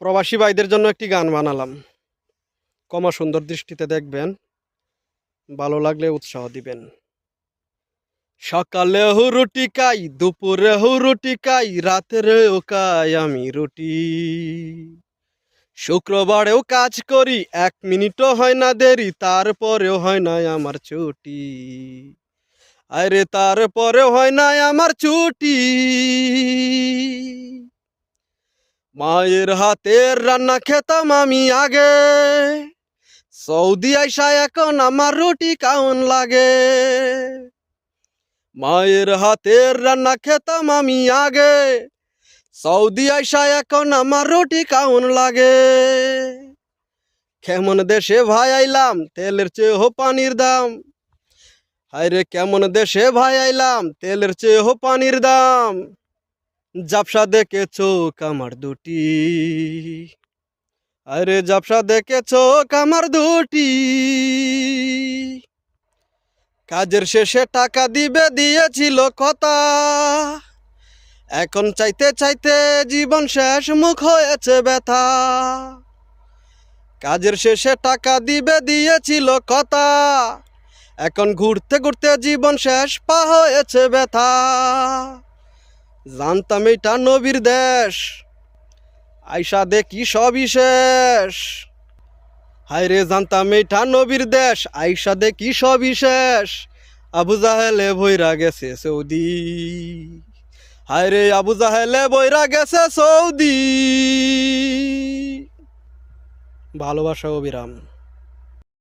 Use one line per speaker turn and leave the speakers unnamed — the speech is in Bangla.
প্রবাসী ভাইদের জন্য একটি গান বানালাম। কমা সুন্দর দৃষ্টিতে দেখবেন, ভালো লাগলে উৎসাহ দিবেন। সকালেও রুটি খাই, দুপুরেও রুটি খাই, রাতেরেও খাই আমি রুটি। শুক্রবারেও কাজ করি, 1 মিনিটও হয় না দেরি, তারপরেও হয় না আমার ছুটি। আরে তারপরেও হয় না আমার ছুটি। মায়ের হাতের রান্না খেতাম আমি আগে, সৌদি আইসা এখন আমার রুটি কাউন লাগে। মায়ের হাতের রান্না খেতাম আমি আগে, সৌদি আইসা এখন আমার রুটি কাউন লাগে। কেমন দেশে ভাই আইলাম, তেলের চেয়েও পানির দাম। হায়রে কেমন দেশে ভাই আইলাম, তেলের চেয়েও পানির দাম। জাপসা দেখে চোখ আমার দুটি, আরে জাপসা দেখে চোখ আমার দুটি। কাজের শেষে টাকা দিবে দিয়েছিল কথা, এখন চাইতে চাইতে জীবন শেষ, মুখ হয়েছে ব্যথা। কাজের শেষে টাকা দিবে দিয়েছিল কথা, এখন ঘুরতে ঘুরতে জীবন শেষ, পা হয়েছে ব্যথা। জানতাম এটা নবীর দেশ, আইসা দেখি সবই শেষ। হায়রে জানতাম এটা নবীর দেশ, আইসা দেখি সবই শেষ। আবু জাহেলে বইরা গেছে সৌদি, হায়রে আবু জাহেলে বইরা গেছে সৌদি। ভালোবাসা অবিরাম।